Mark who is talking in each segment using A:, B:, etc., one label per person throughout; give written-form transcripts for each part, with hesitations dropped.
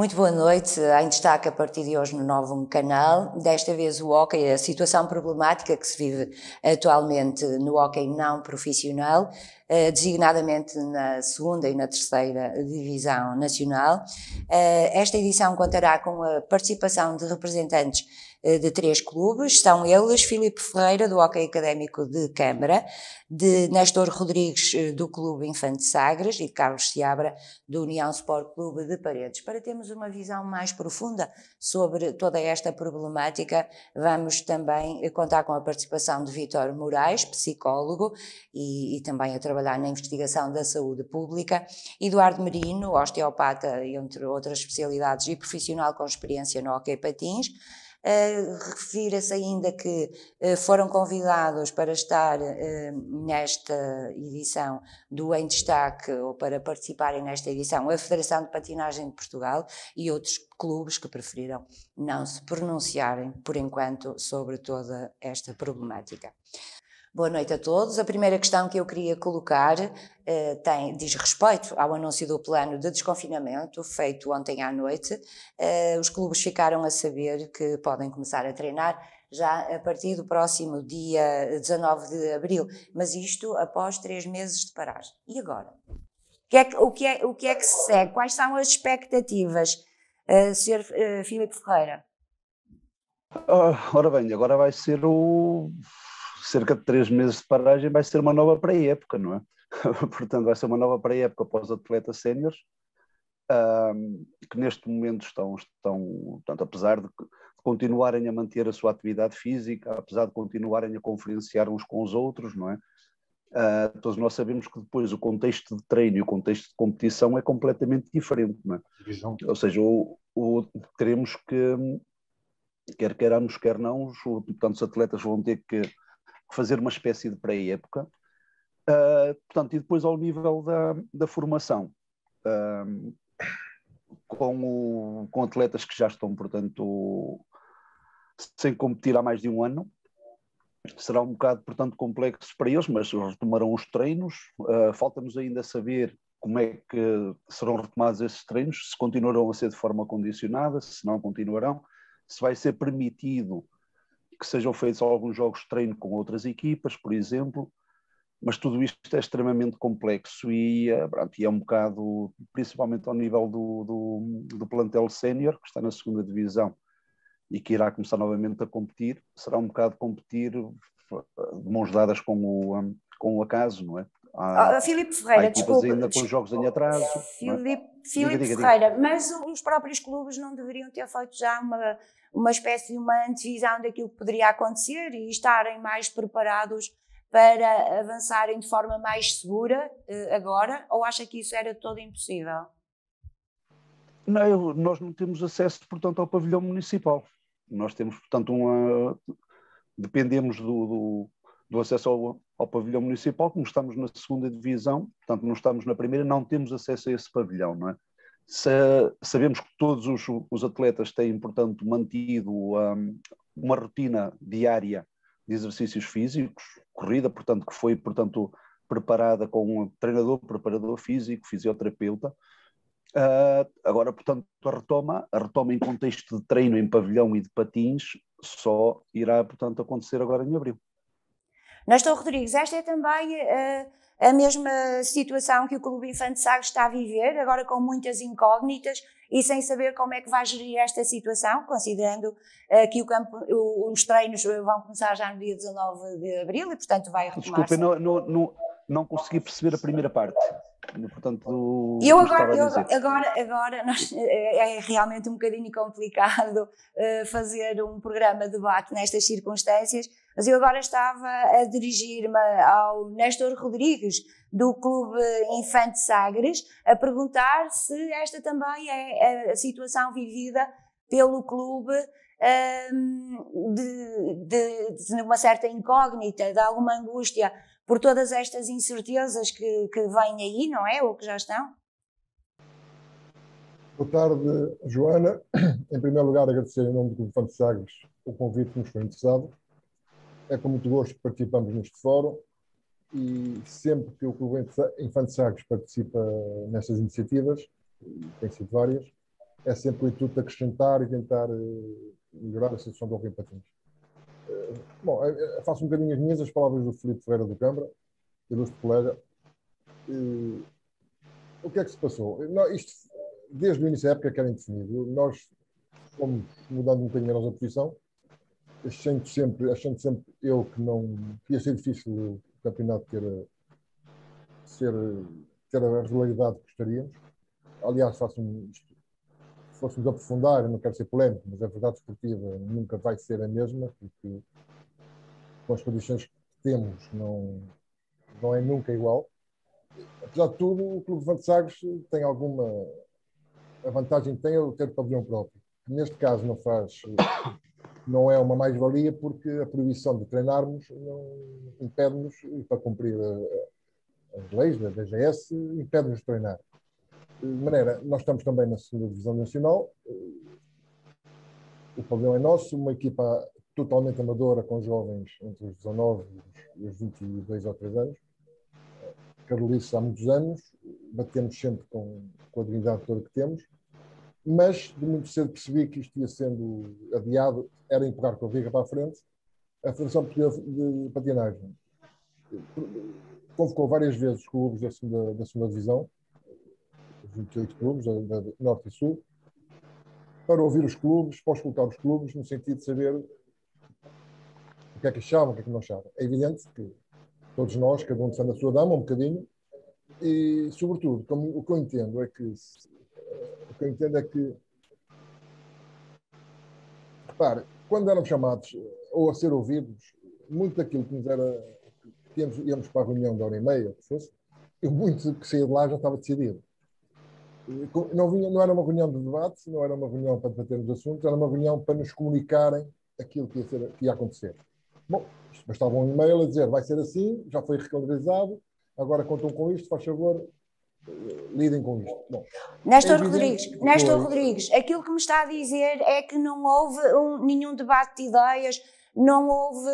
A: Muito boa noite. Em destaque a partir de hoje no Novo Canal, desta vez o hóquei, a situação problemática que se vive atualmente no hóquei não profissional, designadamente na segunda e na terceira divisão nacional. Esta edição contará com a participação de representantes de 3 clubes, são eles Filipe Ferreira, do Hóquei Académico de Câmara, de Néstor Rodrigues, do Clube Infante Sagres, e de Carlos Seabra, do União Sport Clube de Paredes. Para termos uma visão mais profunda sobre toda esta problemática, vamos também contar com a participação de Vítor Moraes, psicólogo e também a trabalhar na investigação da saúde pública, Eduardo Merino, osteopata, entre outras especialidades, e profissional com experiência no hóquei patins. Refira-se ainda que foram convidados para estar nesta edição do Em Destaque, ou para participarem nesta edição, a Federação de Patinagem de Portugal e outros clubes que preferiram não se pronunciarem, por enquanto, sobre toda esta problemática. Boa noite a todos. A primeira questão que eu queria colocar diz respeito ao anúncio do plano de desconfinamento feito ontem à noite. Os clubes ficaram a saber que podem começar a treinar já a partir do próximo dia 19 de abril, mas isto após 3 meses de paragem. E agora? O que é que se segue? Quais são as expectativas, Sr. Filipe Ferreira?
B: Ora bem, agora vai ser cerca de 3 meses de paragem, vai ser uma nova pré-época, não é? Portanto, vai ser uma nova pré-época para os atletas séniores, que neste momento estão, portanto, apesar de continuarem a manter a sua atividade física, apesar de continuarem a conferenciar uns com os outros, não é? Todos nós sabemos que depois o contexto de treino e o contexto de competição é completamente diferente, não é? Ou seja, teremos que, quer queiramos, quer não, portanto, os atletas vão ter que fazer uma espécie de pré-época, portanto, e depois ao nível da formação, com atletas que já estão, portanto, sem competir há mais de um ano, será um bocado, portanto, complexo para eles, mas retomarão os treinos. Falta-nos ainda saber como é que serão retomados esses treinos, se continuarão a ser de forma condicionada, se não continuarão, se vai ser permitido que sejam feitos alguns jogos de treino com outras equipas, por exemplo, mas tudo isto é extremamente complexo e é um bocado, principalmente ao nível do plantel sénior, que está na segunda divisão e que irá começar novamente a competir, será um bocado competir de mãos dadas com o acaso, não é?
A: Filipe Ferreira, desculpe.
B: Ainda com jogos em atraso.
A: Filipe Ferreira, mas os próprios clubes não deveriam ter feito já uma espécie de uma antevisão daquilo que poderia acontecer e estarem mais preparados para avançarem de forma mais segura agora? Ou acha que isso era todo impossível?
B: Não, nós não temos acesso, portanto, ao pavilhão municipal. Nós temos, portanto, dependemos do acesso ao pavilhão municipal, como estamos na segunda divisão, portanto, não estamos na primeira, não temos acesso a esse pavilhão, não é? Sabemos que todos os atletas têm, portanto, mantido uma rotina diária de exercícios físicos, corrida, portanto, que foi, portanto, preparada com um treinador, preparador físico, fisioterapeuta. Agora, portanto, a retoma em contexto de treino em pavilhão e de patins só irá, portanto, acontecer agora em abril.
A: Néstor Rodrigues, esta é também a mesma situação que o Clube Infante Sagres está a viver, agora com muitas incógnitas e sem saber como é que vai gerir esta situação, considerando que os treinos vão começar já no dia 19 de abril e, portanto, vai retomar.
B: Desculpe, não consegui perceber a primeira parte. Portanto,
A: agora é realmente um bocadinho complicado fazer um programa de debate nestas circunstâncias, mas eu agora estava a dirigir-me ao Néstor Rodrigues, do Clube Infante Sagres, a perguntar se esta também é a situação vivida pelo clube de uma certa incógnita, de alguma angústia por todas estas incertezas que vêm aí, não é? Ou que já estão?
C: Boa tarde, Joana. Em primeiro lugar, agradecer em nome do Clube Infante Sagres o convite que nos foi interessado. É com muito gosto que participamos neste fórum e sempre que o Clube Infante Sagres participa nestas iniciativas, e tem sido várias, é sempre o intuito de acrescentar e tentar melhorar a situação do hóquei em patins. Bom, faço um bocadinho as minhas, as palavras do Filipe Ferreira do Câmara, ilustre colega. O que é que se passou? Isto, desde o início da época, que era indefinido. Nós fomos mudando um bocadinho a nossa posição, achando sempre eu que ia ser difícil o campeonato ter a regularidade que gostaríamos. Aliás, se fôssemos aprofundar, eu não quero ser polémico, mas a verdade esportiva nunca vai ser a mesma, porque com as condições que temos não é nunca igual. Apesar de tudo, o Clube de Vante Sagres tem alguma... A vantagem que tem é o ter pavilhão próprio. Neste caso não é uma mais-valia, porque a proibição de treinarmos impede-nos, para cumprir as leis da DGS, impede-nos de treinar. De maneira, nós estamos também na segunda divisão nacional, o pavilhão é nosso, uma equipa totalmente amadora, com jovens entre os 19 e os 22 ou 3 anos. Carolice há muitos anos, batemos sempre com a dignidade toda que temos, mas de muito cedo percebi que isto ia sendo adiado, era empurrar com a barriga para a frente. A Federação Portuguesa de Patinagem convocou várias vezes os clubes da segunda divisão, 28 clubes, da Norte e Sul, para ouvir os clubes, para escutar os clubes, no sentido de saber o que é que achavam, o que é que não achavam. É evidente que todos nós, cada um defende a sua dama um bocadinho, e, sobretudo, o que eu entendo é que, repare, quando éramos chamados ou a ser ouvidos, muito daquilo que nos era, íamos para a reunião de hora e meia, que fosse, eu muito que saía de lá já estava decidido. Não era uma reunião de debate, não era uma reunião para debatermos assuntos, era uma reunião para nos comunicarem aquilo que ia acontecer. Bom, bastava um e-mail a dizer, vai ser assim, já foi recalorizado, agora contam com isto, faz favor, lidem com isto. Bom,
A: Néstor Rodrigues, aquilo que me está a dizer é que não houve nenhum debate de ideias, não houve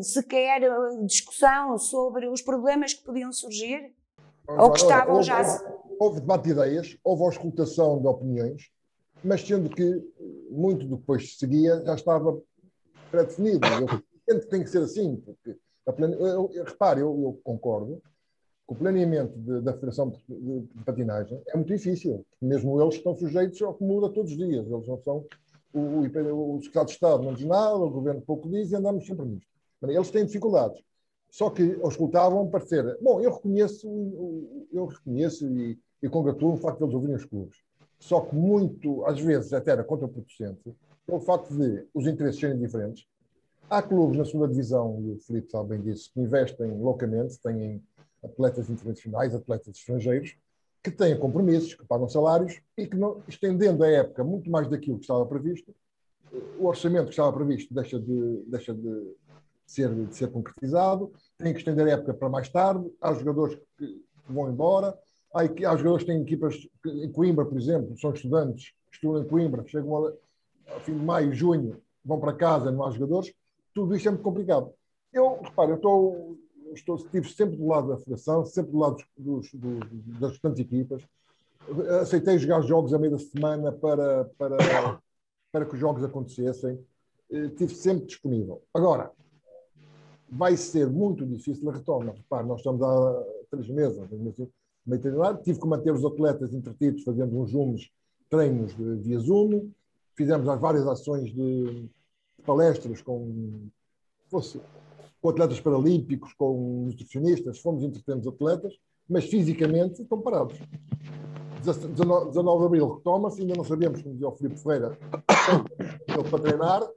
A: sequer discussão sobre os problemas que podiam surgir? Ou que estavam
C: houve debate de ideias, houve auscultação de opiniões, mas sendo que muito do que depois seguia já estava pré-definido. Eu entendo que tem que ser assim, porque repare, eu concordo que o planeamento da Federação de Patinagem é muito difícil, porque mesmo eles estão sujeitos ao que muda todos os dias. Eles não são... O Secretário de Estado não diz nada, o Governo pouco diz e andamos sempre nisto. Eles têm dificuldades. Só que auscultavam para ser... Bom, eu reconheço e congratulo o facto de eles ouvirem os clubes. Só que muito, às vezes, até era contraproducente, pelo facto de os interesses serem diferentes. Há clubes na segunda divisão, e o Filipe sabe bem disso, que investem loucamente, têm atletas internacionais, atletas estrangeiros, que têm compromissos, que pagam salários e que, estendendo a época muito mais daquilo que estava previsto, o orçamento que estava previsto deixa de ser concretizado, tem que estender a época para mais tarde, há jogadores que vão embora, há jogadores que têm equipas em Coimbra, por exemplo, são estudantes, estudam em Coimbra, chegam ao fim de maio, junho, vão para casa, não há jogadores, tudo isto é muito complicado. Repare, estive sempre do lado da Federação, sempre do lado das restantes equipas, aceitei jogar jogos à meia da semana para que os jogos acontecessem, estive sempre disponível. Agora, vai ser muito difícil a retoma. Repare, nós estamos há 3 meses, meio treinado, tive que manter os atletas entretidos fazendo uns Zooms, treinos via Zoom, fizemos várias ações de palestras com atletas paralímpicos, com nutricionistas, fomos entretendo os atletas, mas fisicamente estão parados. 19 de abril retoma-se, ainda não sabemos, como dizia o Filipe Ferreira, para treinar,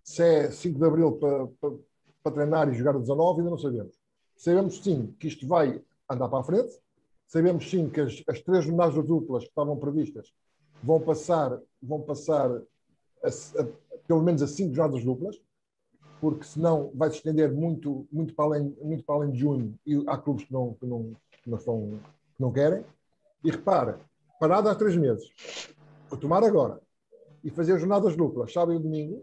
C: se é 5 de abril para treinar e jogar a 19, ainda não sabemos. Sabemos sim que isto vai andar para a frente, sabemos sim que as 3 jornadas duplas que estavam previstas vão passar pelo menos a 5 jornadas duplas, porque senão vai se estender muito para além de junho e há clubes que não querem. E repara, parado há 3 meses, retomar agora e fazer jornadas duplas, sábado e domingo,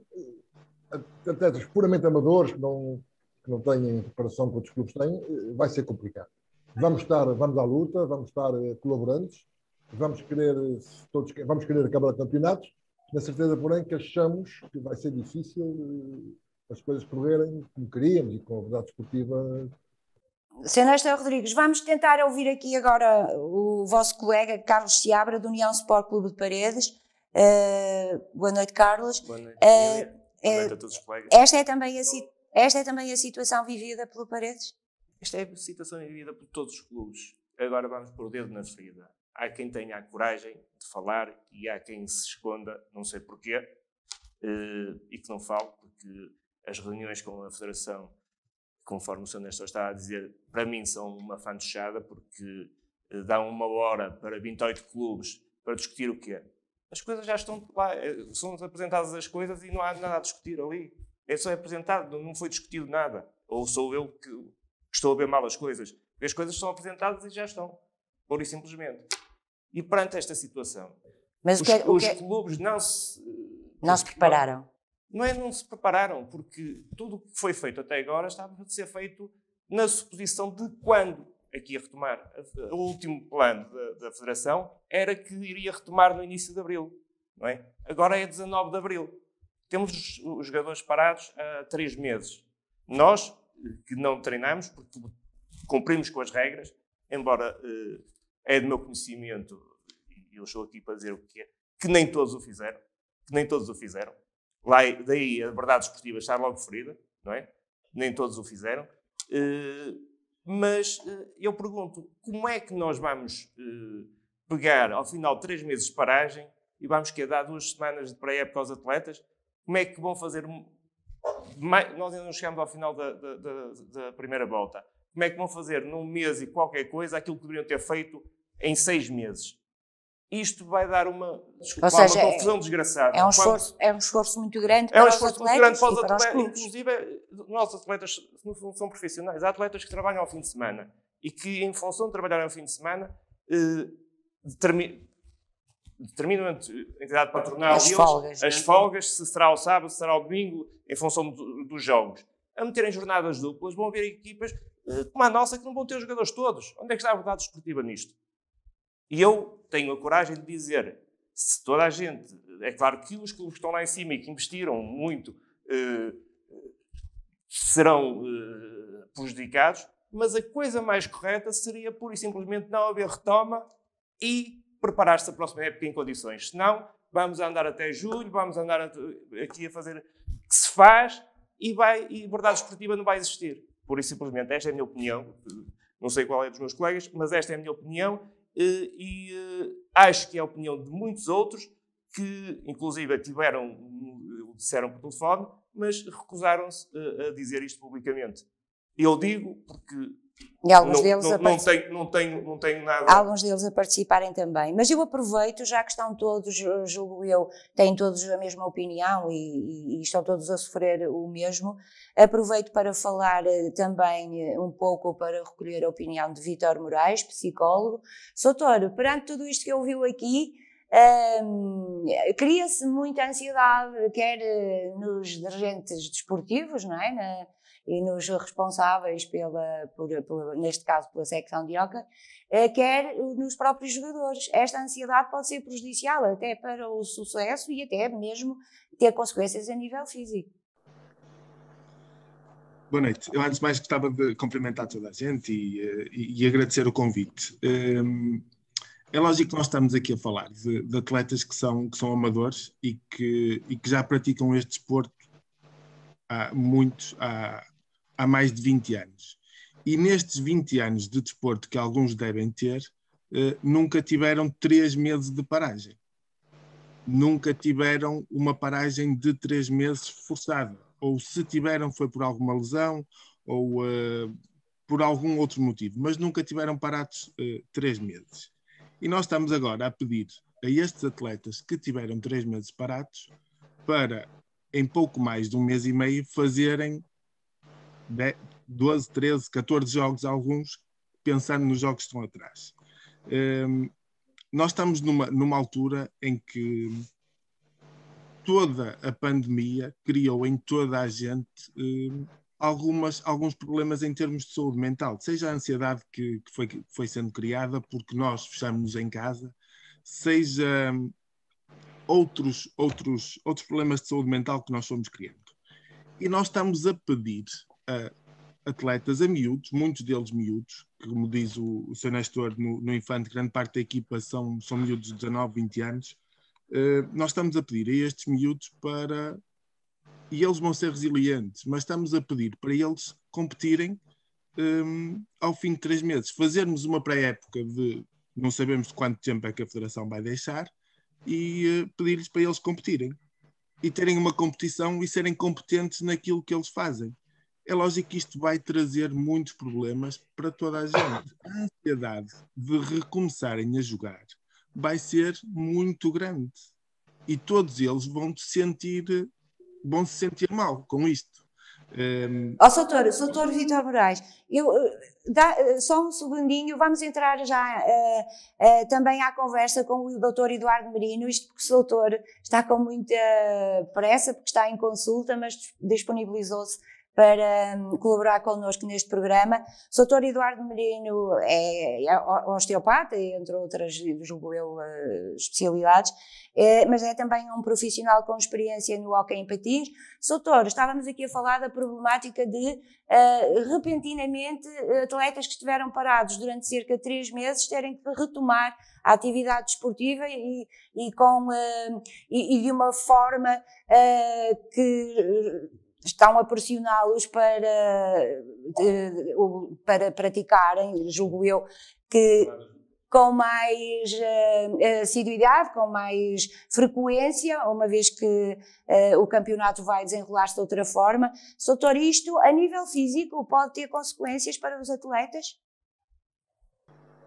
C: atletas puramente amadores que não têm preparação que outros clubes têm, vai ser complicado. Vamos à luta, vamos estar colaborantes, vamos querer acabar o campeonato, na certeza, porém, que achamos que vai ser difícil as coisas correrem como queríamos e com a verdade esportiva.
A: Sr. Néstor Rodrigues, vamos tentar ouvir aqui agora o vosso colega Carlos Seabra, do União Sport Clube de Paredes. Boa noite, Carlos.
D: Boa noite. Boa noite a todos os colegas.
A: Esta é também a situação vivida pelo Paredes?
D: Esta é a situação vivida por todos os clubes. Agora vamos pôr o dedo na ferida. Há quem tenha a coragem de falar e há quem se esconda, não sei porquê, e que não fale, porque as reuniões com a Federação, conforme o Sr. Néstor está a dizer, para mim são uma fantochada, porque dão 1 hora para 28 clubes para discutir o quê? As coisas já estão lá, são apresentadas as coisas e não há nada a discutir ali. É só apresentado, não foi discutido nada. Ou sou eu que estou a ver mal as coisas. Porque as coisas são apresentadas e já estão, pura e simplesmente. E perante esta situação,
A: Mas
D: os clubes não se
A: prepararam.
D: Não se prepararam, porque tudo o que foi feito até agora estava a ser feito na suposição de quando aqui ia retomar. O último plano da Federação era que iria retomar no início de Abril. Não é? Agora é 19 de Abril. Temos os jogadores parados há 3 meses. Nós, que não treinamos, porque cumprimos com as regras, embora é do meu conhecimento, e eu estou aqui para dizer o que é, que nem todos o fizeram. Daí a verdade esportiva está logo ferida, não é? Nem todos o fizeram. Mas eu pergunto, como é que nós vamos pegar, ao final de 3 meses de paragem, e vamos dar 2 semanas de pré-época aos atletas? Como é que vão fazer... Nós ainda não chegamos ao final da primeira volta. Como é que vão fazer num mês e qualquer coisa aquilo que deveriam ter feito em 6 meses? Isto vai dar uma confusão desgraçada.
A: É um esforço muito grande
D: para
A: os atletas e para os clubes.
D: Inclusive, os nossos atletas não são profissionais. Há atletas que trabalham ao fim de semana e que, em função de trabalharem ao fim de semana, determinam a entidade patronal as folgas, se será ao sábado, se será ao domingo, em função dos jogos. A meterem jornadas duplas, vão haver equipas como a nossa que não vão ter os jogadores todos. Onde é que está a verdade esportiva nisto? E eu tenho a coragem de dizer, se toda a gente... É claro que os clubes que estão lá em cima e que investiram muito serão prejudicados, mas a coisa mais correta seria, pura e simplesmente, não haver retoma e preparar-se a próxima época em condições. Senão, vamos andar até julho, vamos andar aqui a fazer que se faz e verdade esportiva não vai existir. Pura e simplesmente, esta é a minha opinião. Não sei qual é dos meus colegas, mas esta é a minha opinião. Acho que é a opinião de muitos outros que, inclusive, disseram por telefone, mas recusaram-se a dizer isto publicamente. Eu digo porque
A: e alguns deles
D: não tenho nada...
A: Alguns deles a participarem também. Mas eu aproveito, já que estão todos, julgo eu, têm todos a mesma opinião e estão todos a sofrer o mesmo, aproveito para falar também um pouco, para recolher a opinião de Vítor Moraes, psicólogo. Soutor, perante tudo isto que ouviu aqui, cria-se muita ansiedade, quer nos dirigentes desportivos, não é? E nos responsáveis, neste caso pela secção de Oca, quer nos próprios jogadores. Esta ansiedade pode ser prejudicial até para o sucesso e até mesmo ter consequências a nível físico.
E: Boa noite. Eu, antes de mais, gostava de cumprimentar toda a gente e agradecer o convite. É lógico que nós estamos aqui a falar de atletas que são amadores e que já praticam este desporto há mais de 20 anos. E nestes 20 anos de desporto que alguns devem ter, nunca tiveram 3 meses de paragem. Nunca tiveram uma paragem de 3 meses forçada. Ou se tiveram foi por alguma lesão ou por algum outro motivo. Mas nunca tiveram parados 3 meses. E nós estamos agora a pedir a estes atletas que tiveram 3 meses parados para, em pouco mais de 1 mês e meio, fazerem 12, 13, 14 jogos, alguns, pensando nos jogos que estão atrás. Nós estamos numa altura em que toda a pandemia criou em toda a gente alguns problemas em termos de saúde mental, seja a ansiedade que foi sendo criada porque nós fechamos-nos em casa, seja outros problemas de saúde mental que nós fomos criando. E nós estamos a pedir a atletas, a miúdos, muitos deles miúdos, que, como diz o Sr. Nestor no Infante, grande parte da equipa são miúdos de 19, 20 anos, nós estamos a pedir a estes miúdos para... E eles vão ser resilientes, mas estamos a pedir para eles competirem ao fim de 3 meses. Fazermos uma pré-época de... Não sabemos quanto tempo é que a Federação vai deixar, e pedir-lhes para eles competirem. E terem uma competição e serem competentes naquilo que eles fazem. É lógico que isto vai trazer muitos problemas para toda a gente. A ansiedade de recomeçarem a jogar vai ser muito grande. E todos eles vão se sentir mal com isto.
A: Soutor Vítor Moraes, só um segundinho, vamos entrar já também à conversa com o doutor Eduardo Merino, isto porque o doutor está com muita pressa, porque está em consulta, mas disponibilizou-se para colaborar connosco neste programa. O Dr. Eduardo Merino é osteopata, entre outras, julgo eu, especialidades, mas é também um profissional com experiência no hóquei em patins. Doutor, estávamos aqui a falar da problemática de, repentinamente, atletas que estiveram parados durante cerca de 3 meses terem que retomar a atividade desportiva e de uma forma que estão a pressioná-los para praticarem, julgo eu, que com mais assiduidade, com mais frequência, uma vez que o campeonato vai desenrolar-se de outra forma. Doutor, isto, a nível físico, pode ter consequências para os atletas?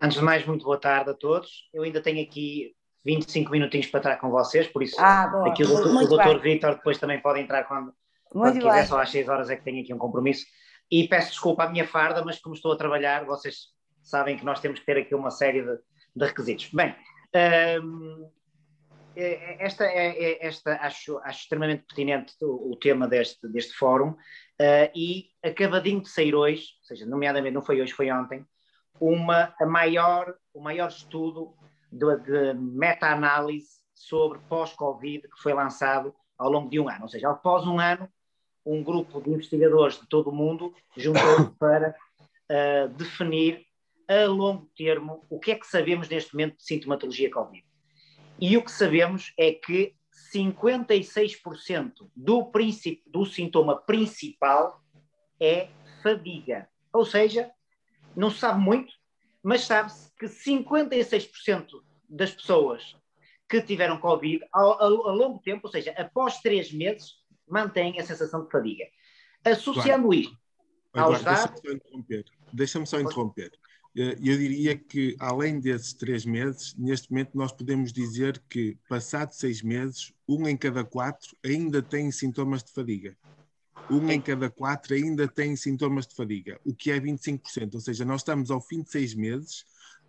F: Antes de mais, muito boa tarde a todos. Eu ainda tenho aqui 25 minutinhos para estar com vocês, por isso aqui o Dr. Vítor depois também pode entrar quando quiser, só às 6 horas é que tenho aqui um compromisso. E peço desculpa à minha farda, mas como estou a trabalhar, vocês sabem que nós temos que ter aqui uma série de requisitos. Bem, acho extremamente pertinente o tema deste fórum, e acabadinho de sair hoje, ou seja, nomeadamente não foi hoje, foi ontem, o maior estudo de meta-análise sobre pós-Covid que foi lançado ao longo de um ano. Ou seja, após um ano, um grupo de investigadores de todo o mundo juntou-se para definir a longo termo o que é que sabemos neste momento de sintomatologia Covid. E o que sabemos é que 56% do sintoma principal é fadiga. Ou seja, não se sabe muito, mas sabe-se que 56% das pessoas que tiveram Covid a longo tempo, ou seja, após 3 meses, mantêm a sensação de fadiga. Associando isto aos dados...
E: Deixa-me só interromper. Eu diria que, além desses 3 meses, neste momento nós podemos dizer que, passados 6 meses, 1 em cada 4 ainda tem sintomas de fadiga. 1 em cada 4 ainda tem sintomas de fadiga, o que é 25%. Ou seja, nós estamos ao fim de 6 meses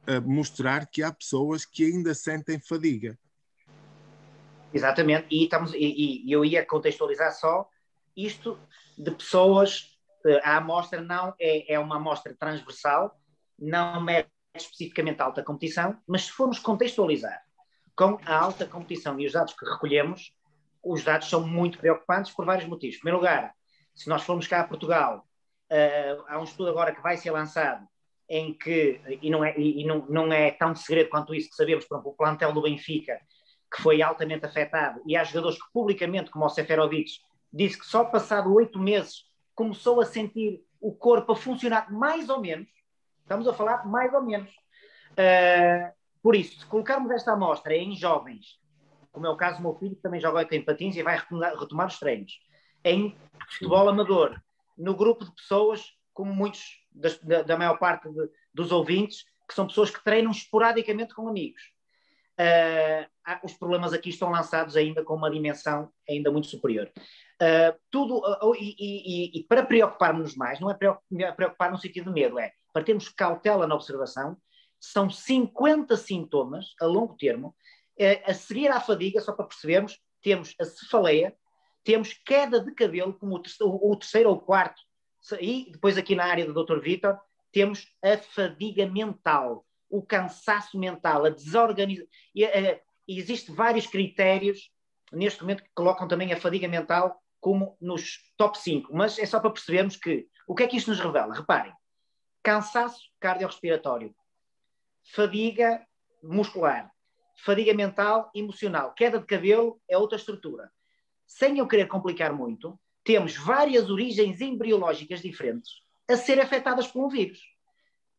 E: a mostrar que há pessoas que ainda sentem fadiga.
F: Exatamente, e eu ia contextualizar só isto de pessoas, a amostra não é uma amostra transversal, não mede especificamente a alta competição, mas se formos contextualizar com a alta competição e os dados que recolhemos, os dados são muito preocupantes por vários motivos. Em primeiro lugar, se nós formos cá a Portugal, há um estudo agora que vai ser lançado em que, e não é tão segredo quanto isso, que sabemos, por exemplo, o plantel do Benfica, que foi altamente afetado, e há jogadores que publicamente, como o Seferovic, disse que só passado 8 meses começou a sentir o corpo a funcionar mais ou menos. Estamos a falar mais ou menos. Por isso, se colocarmos esta amostra em jovens, como é o caso do meu filho, que também joga em patins e vai retomar os treinos, em futebol amador, no grupo de pessoas, como muitos da maior parte dos ouvintes, que são pessoas que treinam esporadicamente com amigos. Os problemas aqui estão lançados ainda com uma dimensão ainda muito superior. E para preocuparmos mais, não é preocupar no sentido de medo, é para termos cautela na observação. São 50 sintomas a longo termo. A seguir à fadiga, só para percebermos, temos a cefaleia, temos queda de cabelo, como o terceiro ou o quarto, e depois aqui na área do Dr. Vítor, temos a fadiga mental. o cansaço mental, a desorganização. Existem vários critérios neste momento que colocam também a fadiga mental como nos top 5, mas é só para percebermos que o que é que isto nos revela? Reparem, cansaço cardiorrespiratório, fadiga muscular, fadiga mental, emocional, queda de cabelo é outra estrutura. Sem eu querer complicar muito, temos várias origens embriológicas diferentes a ser afetadas por um vírus.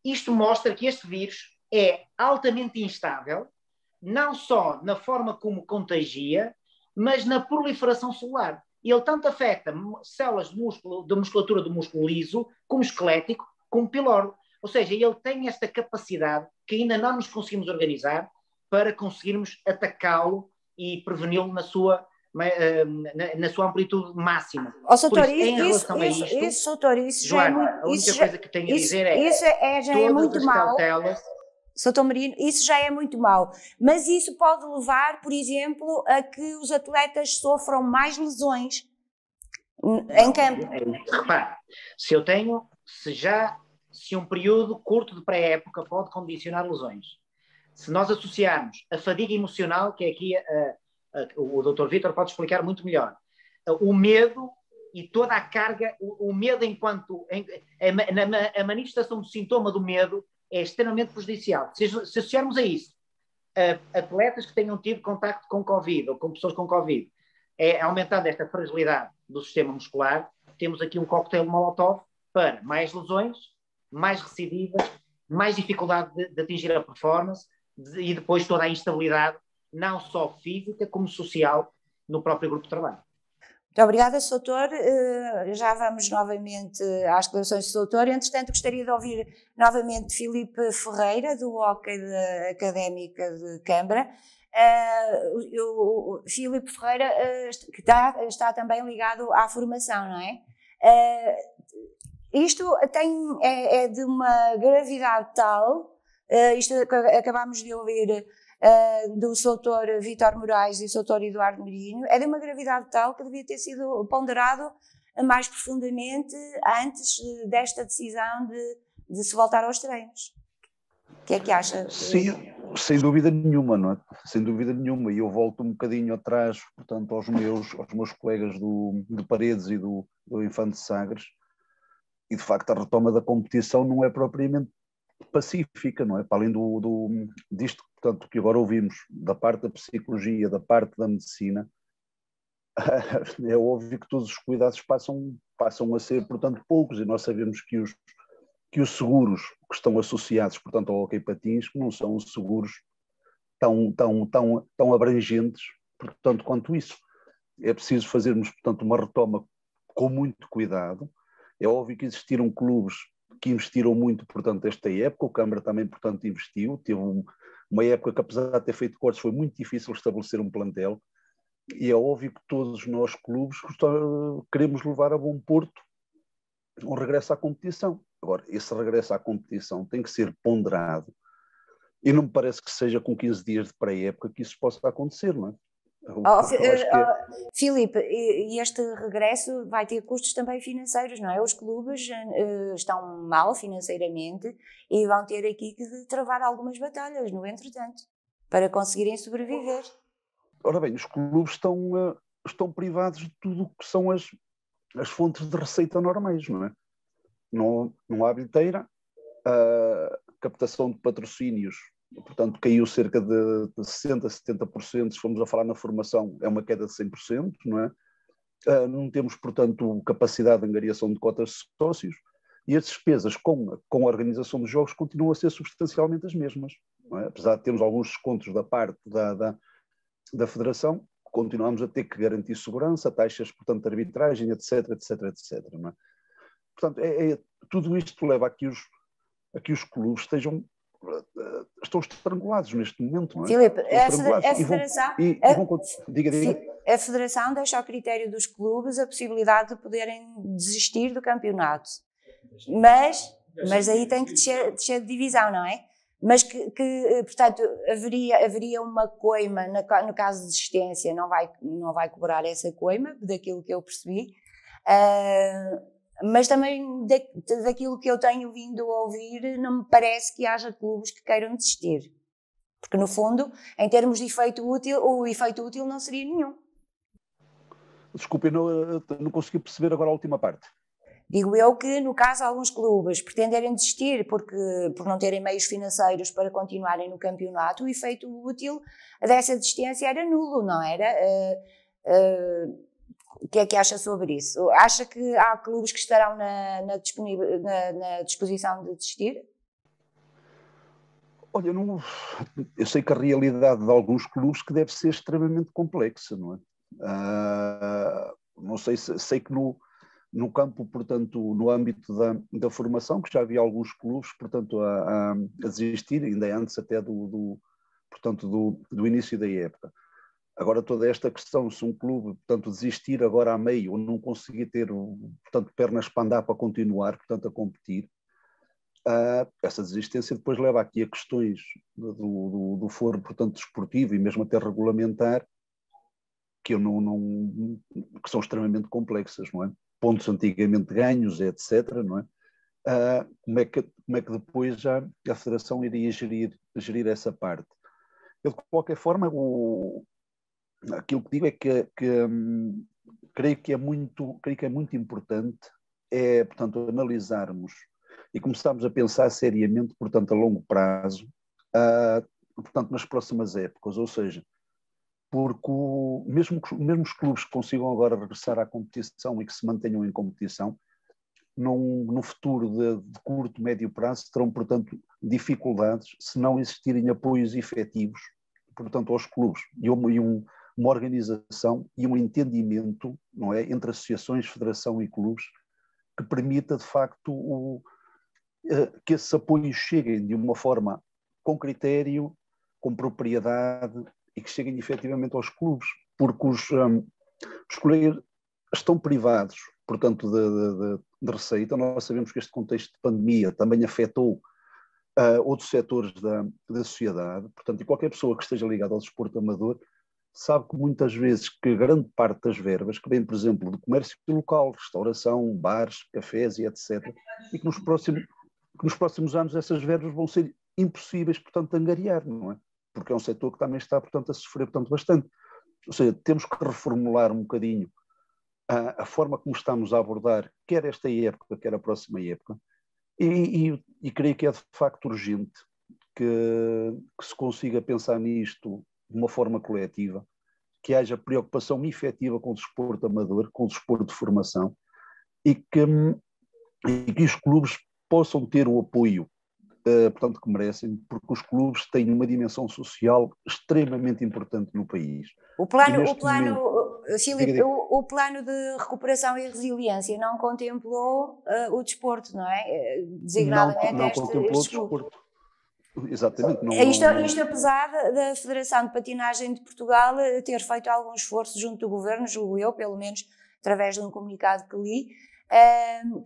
F: Isto mostra que este vírus é altamente instável, não só na forma como contagia, mas na proliferação celular. Ele tanto afeta células de músculo, da musculatura do músculo liso, como esquelético, como pilório. Ou seja, ele tem esta capacidade que ainda não nos conseguimos organizar para conseguirmos atacá-lo e preveni-lo na sua amplitude máxima.
A: Doutor,
F: isso já é muito... A única coisa que tenho a dizer
A: já é muito mau. Doutor Marino, isso já é muito mau. Mas isso pode levar, por exemplo, a que os atletas sofram mais lesões em campo.
F: Repare, se um período curto de pré-época pode condicionar lesões, se nós associarmos a fadiga emocional, que é aqui o Dr. Vítor pode explicar muito melhor, o medo e toda a carga, o medo enquanto a manifestação do sintoma do medo é extremamente prejudicial. Se associarmos a isso atletas que tenham tido contacto com Covid ou com pessoas com Covid, aumentando esta fragilidade do sistema muscular, temos aqui um coquetel Molotov para mais lesões, mais recidivas, mais dificuldade de atingir a performance e depois toda a instabilidade, não só física como social, no próprio grupo de trabalho.
A: Muito obrigada, Sr. Doutor. Já vamos novamente às declarações do Sr. Doutor. Entretanto, gostaria de ouvir novamente Filipe Ferreira, do Hóquei da Académica de Câmara. O Filipe Ferreira, que está também ligado à formação, não é? Isto é de uma gravidade tal, isto acabámos de ouvir do Dr. Vítor Moraes e do Dr. Eduardo Marinho, é de uma gravidade tal que devia ter sido ponderado mais profundamente antes desta decisão de se voltar aos treinos. O que é que acha?
B: Sim, sem dúvida nenhuma, não é? Sem dúvida nenhuma. E eu volto um bocadinho atrás, portanto, aos meus colegas de Paredes e do Infante Sagres, e de facto a retoma da competição não é propriamente pacífica, não é? Para além disto, portanto, que agora ouvimos da parte da psicologia, da parte da medicina, é óbvio que todos os cuidados passam a ser, portanto, poucos, e nós sabemos que os seguros que estão associados, portanto, ao hóquei patins, não são seguros tão abrangentes, portanto, quanto isso. É preciso fazermos, portanto, uma retoma com muito cuidado. É óbvio que existiram clubes que investiram muito, portanto, esta época. O Câmara também, portanto, investiu. Teve uma época que, apesar de ter feito cortes, foi muito difícil estabelecer um plantel. E é óbvio que todos nós, clubes, queremos levar a bom porto um regresso à competição. Agora, esse regresso à competição tem que ser ponderado. E não me parece que seja com 15 dias de pré-época que isso possa acontecer, não é?
A: Filipe, e este regresso vai ter custos também financeiros, não é? Os clubes estão mal financeiramente e vão ter aqui que travar algumas batalhas, no entretanto, para conseguirem sobreviver.
B: Ora bem, os clubes estão privados de tudo o que são as fontes de receita normais, não é? Não há bilheteira, a captação de patrocínios, portanto, caiu cerca de 60%, 70%, se formos a falar na formação, é uma queda de 100%, não é? Não temos, portanto, capacidade de angariação de cotas de sócios, e as despesas com a organização dos jogos continuam a ser substancialmente as mesmas, não é? Apesar de termos alguns descontos da parte da Federação, continuamos a ter que garantir segurança, taxas, portanto, de arbitragem, etc, não é? Portanto, tudo isto leva a que os clubes estão estrangulados neste momento, não é?
A: Filipe, a Federação deixa ao critério dos clubes a possibilidade de poderem desistir do campeonato, mas aí tem que descer de divisão, não é? Mas portanto, haveria uma coima, no caso de desistência, não vai cobrar essa coima, daquilo que eu percebi. Mas também daquilo que eu tenho vindo a ouvir, não me parece que haja clubes que queiram desistir. Porque, no fundo, em termos de efeito útil, o efeito útil não seria nenhum.
B: Desculpe, eu não consegui perceber agora a última parte.
A: Digo eu que, no caso, alguns clubes pretenderem desistir por não terem meios financeiros para continuarem no campeonato, o efeito útil dessa desistência era nulo, não era? O que é que acha sobre isso? Acha que há clubes que estarão na disposição de desistir?
B: Olha, eu sei que a realidade de alguns clubes que deve ser extremamente complexa, não é? Não sei que no campo, portanto, no âmbito da formação, que já havia alguns clubes, portanto, a desistir, ainda antes até do início da época. Agora, toda esta questão, se um clube, portanto, desistir agora a meio, ou não conseguir ter, portanto, pernas para andar para continuar, portanto, a competir, essa desistência depois leva aqui a questões do foro, portanto, desportivo e mesmo até regulamentar, que que são extremamente complexas, não é? Pontos antigamente ganhos, etc., não é? Como é que depois já a Federação iria gerir essa parte? Eu, de qualquer forma, aquilo que digo é que creio que é muito importante portanto, analisarmos e começarmos a pensar seriamente, portanto, a longo prazo, portanto, nas próximas épocas, ou seja, porque mesmo os clubes que consigam agora regressar à competição e que se mantenham em competição, num futuro de curto, médio prazo, terão, portanto, dificuldades se não existirem apoios efetivos, portanto, aos clubes e uma organização e um entendimento, não é, entre associações, federação e clubes, que permita, de facto, que esses apoios cheguem de uma forma com critério, com propriedade e que cheguem efetivamente aos clubes, porque os colegas estão privados, portanto, de receita. Nós sabemos que este contexto de pandemia também afetou outros setores da sociedade, portanto, e qualquer pessoa que esteja ligada ao desporto amador sabe que muitas vezes que grande parte das verbas, que vem, por exemplo, do comércio local, restauração, bares, cafés e etc., e que nos próximos anos essas verbas vão ser impossíveis, portanto, de angariar, não é? Porque é um setor que também está, portanto, a sofrer, portanto, bastante. Ou seja, temos que reformular um bocadinho a forma como estamos a abordar, quer esta época, quer a próxima época, e creio que é de facto urgente que se consiga pensar nisto de uma forma coletiva, que haja preocupação efetiva com o desporto amador, com o desporto de formação, e que os clubes possam ter o apoio, portanto, que merecem, porque os clubes têm uma dimensão social extremamente importante no país.
A: Filipe, o plano de recuperação e resiliência não contemplou o desporto, não é? Designadamente
B: não contemplou o desporto. Exatamente.
A: Isto apesar da Federação de Patinagem de Portugal ter feito algum esforço junto do Governo, julgo eu, pelo menos através de um comunicado que li,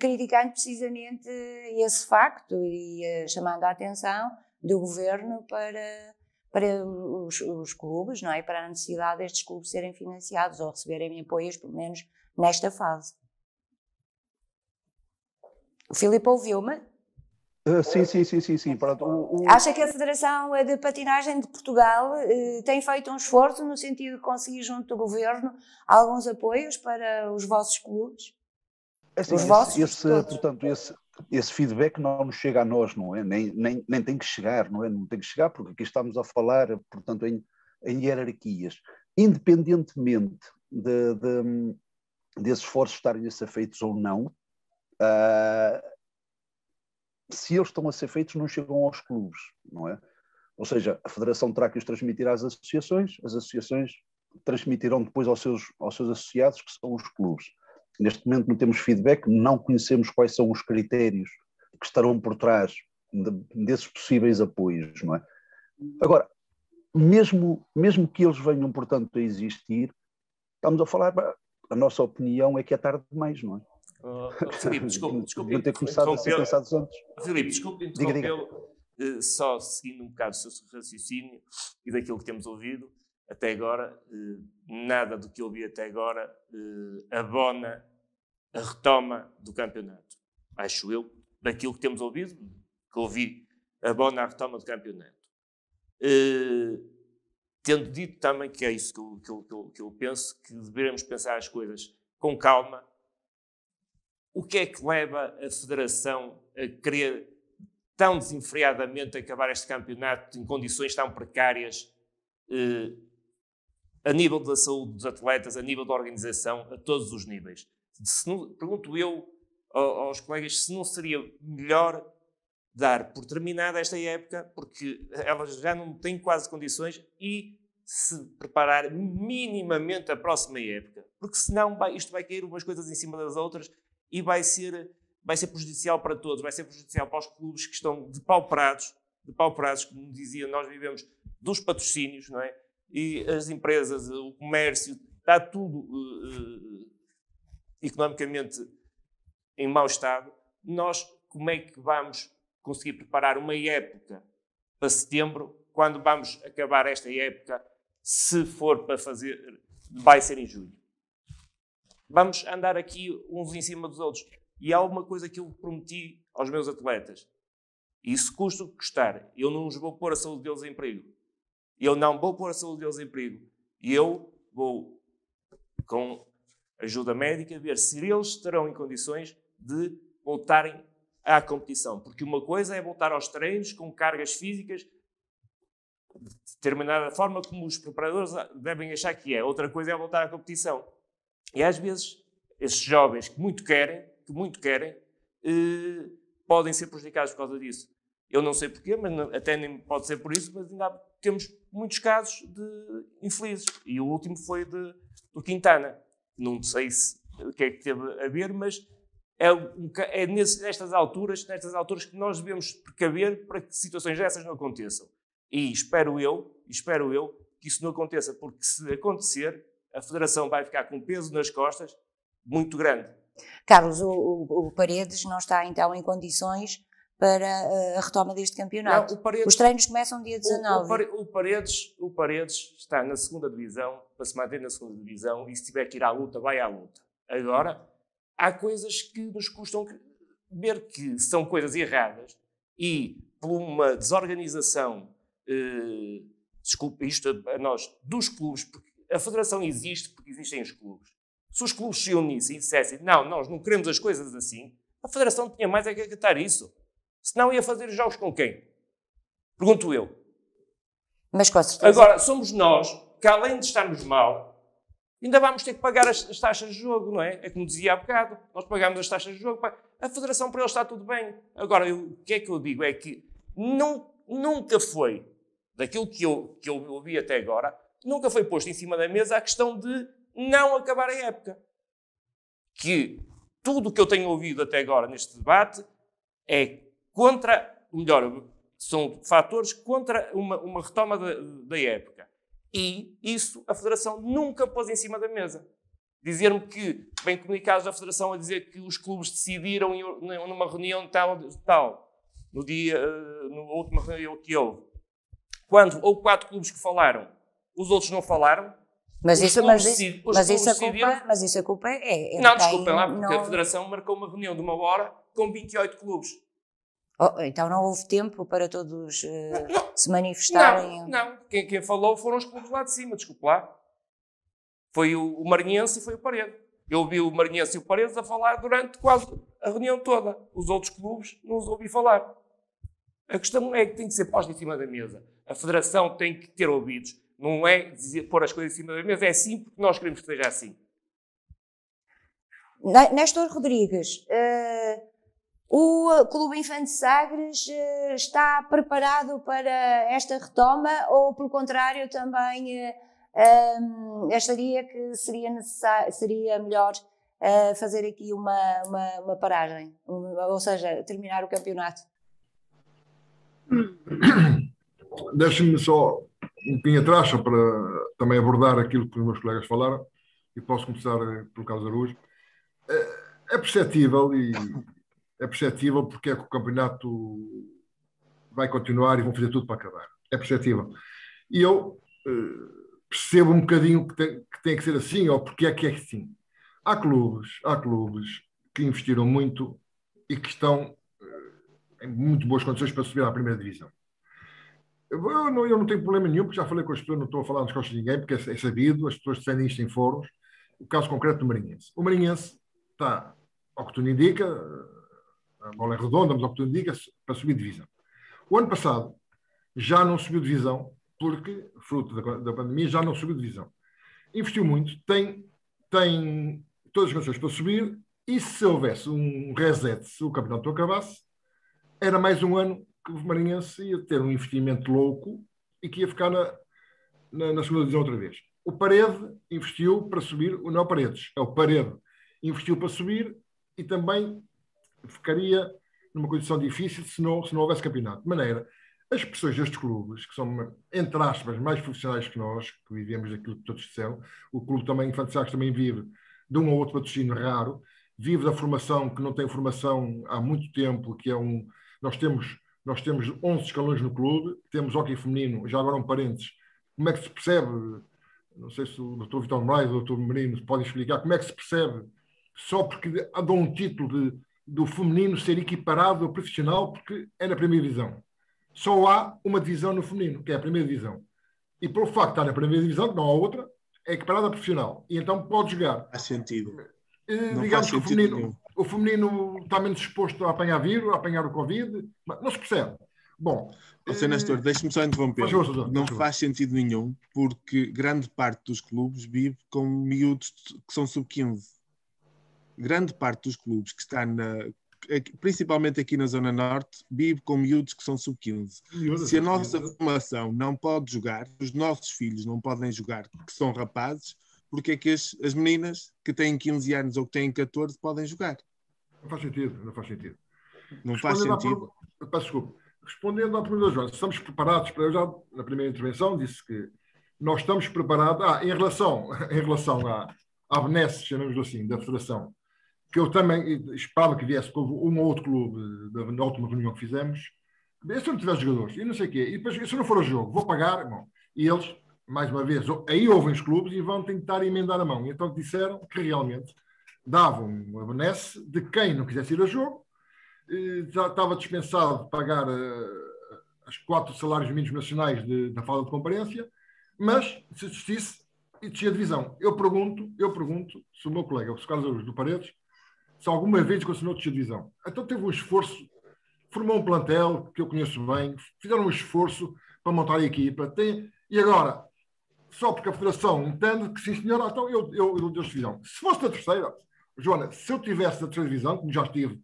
A: criticando precisamente esse facto e chamando a atenção do Governo para os clubes, não é? Para a necessidade destes clubes serem financiados ou receberem apoios, pelo menos nesta fase. O Filipe ouviu-me?
B: Sim.
A: Acha que a Federação de Patinagem de Portugal tem feito um esforço no sentido de conseguir junto do Governo alguns apoios para os vossos clubes?
B: Portanto, esse feedback não nos chega a nós, não é? Nem tem que chegar, não é? Não tem que chegar, porque aqui estamos a falar, portanto, em hierarquias. Independentemente desses esforços estarem a ser feitos ou não, se eles estão a ser feitos, não chegam aos clubes, não é? Ou seja, a Federação terá que os transmitir às associações, as associações transmitirão depois aos seus associados, que são os clubes. Neste momento não temos feedback, não conhecemos quais são os critérios que estarão por trás desses possíveis apoios, não é? Agora, mesmo que eles venham, portanto, a existir, estamos a falar, a nossa opinião é que é tarde demais, não é?
D: Filipe, desculpe.
B: Não ter começado a ser pensados antes.
D: Filipe, desculpe interrompê-lo, só seguindo um bocado o seu raciocínio e daquilo que temos ouvido até agora, nada do que eu ouvi até agora abona a retoma do campeonato. Acho eu, daquilo que temos ouvido, que ouvi abona a retoma do campeonato. Tendo dito também que é isso que eu penso, que devemos pensar as coisas com calma. O que é que leva a Federação a querer tão desenfreadamente acabar este campeonato em condições tão precárias, a nível da saúde dos atletas, a nível da organização, a todos os níveis? Pergunto eu aos colegas se não seria melhor dar por terminada esta época, porque elas já não têm quase condições, e se preparar minimamente a próxima época, porque senão isto vai cair umas coisas em cima das outras e vai ser prejudicial para todos, vai ser prejudicial para os clubes que estão depauperados, como dizia, nós vivemos dos patrocínios, não é? E as empresas, o comércio, está tudo economicamente em mau estado. Nós, como é que vamos conseguir preparar uma época para setembro, quando vamos acabar esta época, se for para fazer, vai ser em julho? Vamos andar aqui uns em cima dos outros. E há uma coisa que eu prometi aos meus atletas, e isso custa o que custar, eu não os vou pôr a saúde deles em perigo. Eu não vou pôr a saúde deles em perigo. E eu vou, com ajuda médica, ver se eles estarão em condições de voltarem à competição. Porque uma coisa é voltar aos treinos com cargas físicas de determinada forma como os preparadores devem achar que é. Outra coisa é voltar à competição. E às vezes, esses jovens que muito querem, podem ser prejudicados por causa disso. Eu não sei porquê, mas até nem pode ser por isso, mas ainda temos muitos casos de infelizes. E o último foi do Quintana. Não sei o que é que teve a ver, mas é nestas alturas que nós devemos precaver para que situações dessas não aconteçam. E espero eu que isso não aconteça, porque se acontecer, a Federação vai ficar com um peso nas costas muito grande.
A: Carlos, o Paredes não está então em condições para a retoma deste campeonato.
D: Não,
A: os treinos começam dia 19.
D: O Paredes está na segunda divisão, para se manter na segunda divisão, e se tiver que ir à luta, vai à luta. Agora, há coisas que nos custam ver que são coisas erradas e por uma desorganização, desculpa, isto a nós, dos clubes, porque a Federação existe porque existem os clubes. Se os clubes se unissem e dissessem, não, nós não queremos as coisas assim, a Federação tinha mais a que acatar isso. Senão ia fazer os jogos com quem? Pergunto eu.
A: Mas com certeza.
D: Agora, somos nós que, além de estarmos mal, ainda vamos ter que pagar as taxas de jogo, não é? É como dizia há bocado, nós pagamos as taxas de jogo. A Federação para eles está tudo bem. Agora, o que é que eu digo é que nunca foi, daquilo que eu ouvi até agora, nunca foi posto em cima da mesa a questão de não acabar a época. Que tudo o que eu tenho ouvido até agora neste debate é são fatores contra uma retoma da época. E isso a Federação nunca pôs em cima da mesa. Dizer-me que, vem comunicados da Federação a dizer que os clubes decidiram numa reunião tal na última reunião que houve. Quando houve 4 clubes que falaram, os outros não falaram.
A: Mas isso a culpa é
D: não, desculpem lá, porque a Federação marcou uma reunião de 1 hora com 28 clubes.
A: Então não houve tempo para todos se manifestarem?
D: Não. Quem falou foram os clubes lá de cima, desculpe lá. Foi o Maranhense e foi o Paredes. Eu ouvi o Maranhense e o Paredes a falar durante quase a reunião toda. Os outros clubes não os ouvi falar. A questão é que tem que ser posta em cima da mesa. A Federação tem que ter ouvidos. Não é pôr as coisas em cima da mesa, é assim porque nós queremos que seja assim.
A: Néstor Rodrigues, o Clube Infante Sagres está preparado para esta retoma ou, pelo contrário, também acharia que seria melhor fazer aqui uma paragem, ou seja, terminar o campeonato?
C: Deixe-me só um pouquinho atrás, só para também abordar aquilo que os meus colegas falaram, e posso começar pelo Carlos Araújo. É perceptível porque é que o campeonato vai continuar e vão fazer tudo para acabar. É perceptível. E eu percebo um bocadinho que tem que ser assim, ou porque é que é assim. Há clubes que investiram muito e que estão em muito boas condições para subir à primeira divisão. Eu não tenho problema nenhum, porque já falei com as pessoas, não estou a falar nas costas de ninguém, porque é sabido, as pessoas defendem isto em fóruns. O caso concreto do Marinhense. O Marinhense está, ao que tudo indica, a bola é redonda, mas ao que tudo indica, para subir divisão. O ano passado já não subiu divisão, porque, fruto da pandemia, já não subiu divisão. Investiu muito, tem todas as condições para subir, e se houvesse um reset, se o campeonato acabasse, era mais um ano que o Marinhense ia ter um investimento louco e que ia ficar na segunda divisão outra vez. O Parede investiu para subir, não é o Paredes, é o Parede. Investiu para subir e também ficaria numa condição difícil se não houvesse campeonato. De maneira, as pressões destes clubes, que são, entre aspas, mais profissionais que nós, que vivemos daquilo que todos disseram, o clube também, Infante Sagres, também vive de um ou outro patrocínio raro, vive da formação, que não tem formação há muito tempo, que é Nós temos 11 escalões no clube, temos hóquei feminino, já agora um parênteses, como é que se percebe, não sei se o Dr. Vitor Moraes ou o Dr. Merino podem explicar, como é que se percebe, só porque dão um título do feminino ser equiparado ao profissional, porque é na primeira divisão. Só há uma divisão no feminino, que é a primeira divisão. E pelo facto de estar na primeira divisão, que não há outra, é equiparada a profissional. E então pode jogar.
E: Faz sentido.
C: Digamos que o feminino está menos exposto a apanhar vírus, a apanhar o Covid, mas não se percebe. Bom,
E: Sr. Nestor, deixe-me só interromper. Não faz sentido nenhum, porque grande parte dos clubes vive com miúdos que são sub-15. Grande parte dos clubes que está principalmente aqui na Zona Norte, vive com miúdos que são sub-15. Se a nossa formação não pode jogar, os nossos filhos não podem jogar, que são rapazes, porque é que as meninas que têm 15 anos ou que têm 14 podem jogar?
C: Não faz sentido, não faz sentido.
E: Não faz sentido.
C: Peço desculpa. Respondendo à pergunta da Joana, estamos preparados para... Eu já, na primeira intervenção, disse que nós estamos preparados... em relação à benesse, chamamos assim, da Federação, que eu também esperava que viesse com um ou outro clube na última reunião que fizemos, se eu não tiver jogadores, e não sei o quê, e depois, se não for ao jogo, vou pagar, bom, e eles, mais uma vez, aí ouvem os clubes e vão tentar emendar a mão. E então disseram que realmente davam a benesse de quem não quisesse ir a jogo, já estava dispensado de pagar os 4 salários mínimos nacionais da falta de comparência, mas se existisse e descia a divisão. Eu pergunto se o meu colega, o Carlos do Paredes, se alguma vez continuou a descer a divisão. Então teve um esforço, formou um plantel que eu conheço bem, fizeram um esforço para montar a equipa. E agora, só porque a Federação entende que sim, senhor, então eu dou divisão. Se fosse da terceira, Joana, se eu tivesse da terceira divisão, como já estive,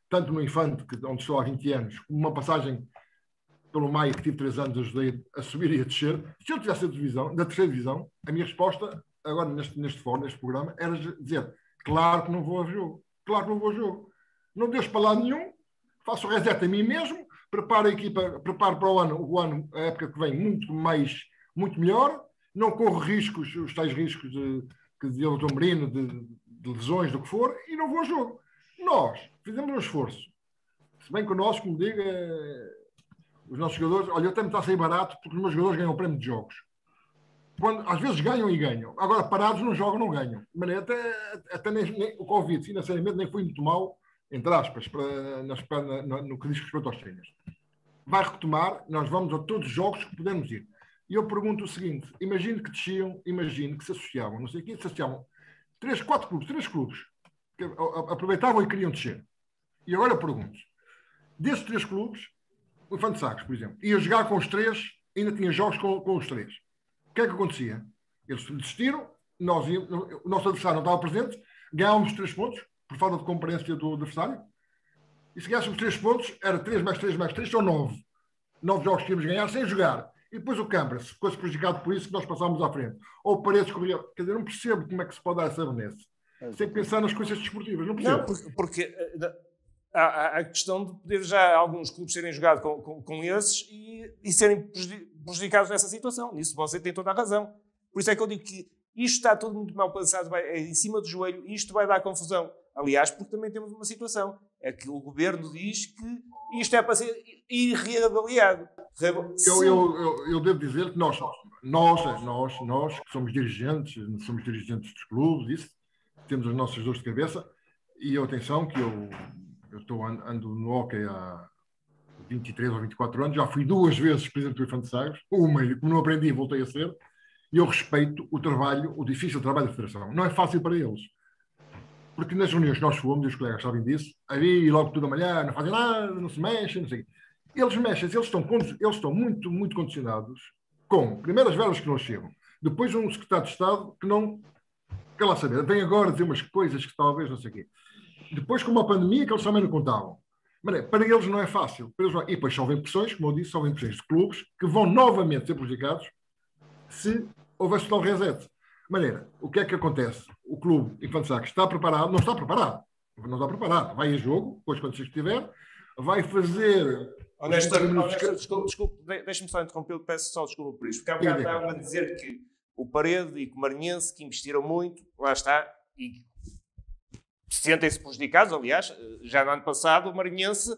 C: tanto no Infante, onde estou há 20 anos, como uma passagem pelo Maia, que tive 3 anos, ajudei a subir e a descer, se eu tivesse da terceira divisão, a minha resposta, agora neste fórum, neste programa, era dizer, claro que não vou ao jogo. Claro que não vou ao jogo. Não deixo para lado nenhum, faço o reset a mim mesmo, preparo a equipa, preparo para o ano, a época que vem, muito melhor, não corro riscos, os tais riscos que dizia o Dr. Merino, de lesões, do que for, e não vou ao jogo. Nós fizemos um esforço. Se bem que o nosso, como digo, os nossos jogadores, olha, eu até me está a sair barato, porque os meus jogadores ganham o prémio de jogos. Às vezes ganham e ganham. Agora, parados não jogam, não ganham. Mas até nem o Covid, financeiramente, nem foi muito mal, entre aspas, no que diz respeito aos treinos. Vai retomar, nós vamos a todos os jogos que pudermos ir. E eu pergunto o seguinte, imagine que desciam, imagine que se associavam, não sei o quê, se associavam 3 clubes, que aproveitavam e queriam descer. E agora eu pergunto, desses 3 clubes, o Infante Sagres, por exemplo, ia jogar com os 3, ainda tinha jogos com os 3. O que é que acontecia? Eles desistiram, o nosso adversário não estava presente, ganhávamos 3 pontos, por falta de comparência do adversário, e se ganhássemos 3 pontos, era 3 mais 3 mais 3, são 9. 9 jogos que íamos ganhar sem jogar. E depois o Câmara, se ficou prejudicado por isso, que nós passámos à frente. Ou o Paredes corria. Quer dizer, não percebo como é que se pode dar essa benesse. Sem pensar nas coisas desportivas, não percebo.
D: Não, porque há a questão de poder já alguns clubes serem jogados com esses e serem prejudicados nessa situação. Nisso você tem toda a razão. Por isso é que eu digo que isto está tudo muito mal pensado, é em cima do joelho, e isto vai dar confusão. Aliás, porque também temos uma situação, é que o governo diz que isto é para ser reavaliado.
C: Eu devo dizer que nós que somos dirigentes dos clubes, isso, temos as nossas dores de cabeça. E atenção que eu ando no hóquei há 23 ou 24 anos, já fui 2 vezes presidente do IFAN de Sagres, uma, como não aprendi, voltei a ser, e eu respeito o difícil trabalho da Federação. Não é fácil para eles. Porque nas reuniões que nós fomos, e os colegas sabem disso, ali logo tudo amanhã, não fazem nada, não se mexem, não sei o quê. Eles mexem, eles estão muito, muito condicionados com, primeiro, as verbas que não chegam, depois um secretário de Estado que não quer lá saber, vem agora dizer umas coisas que talvez não sei o quê. Depois, com uma pandemia que eles também não contavam. Mas, para eles não é fácil. E depois só vem pressões, como eu disse, só vem pressões de clubes que vão novamente ser prejudicados se houvesse tal reset. De maneira, o que é que acontece? O clube Infante Sagres está preparado? Não está preparado. Não está preparado. Vai a jogo, depois quando se estiver, vai fazer...
D: Desculpe, deixa-me só interromper, peço só desculpa por isto. Porque há bocado estava a dizer que o Parede e o Maranhense, que investiram muito, lá está, e sentem-se prejudicados. Aliás, já no ano passado o Maranhense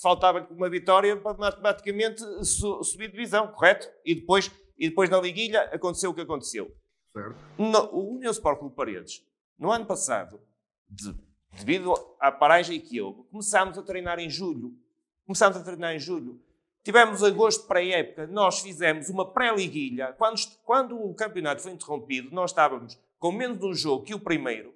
D: faltava uma vitória para matematicamente subir divisão, correto? E depois na liguilha aconteceu o que aconteceu.
C: Certo.
D: O União Sport Clube Paredes, no ano passado, devido à paragem que houve, começámos a treinar em julho. Tivemos agosto pré-época, nós fizemos uma pré-liguilha. Quando o campeonato foi interrompido, nós estávamos com menos um jogo que o primeiro,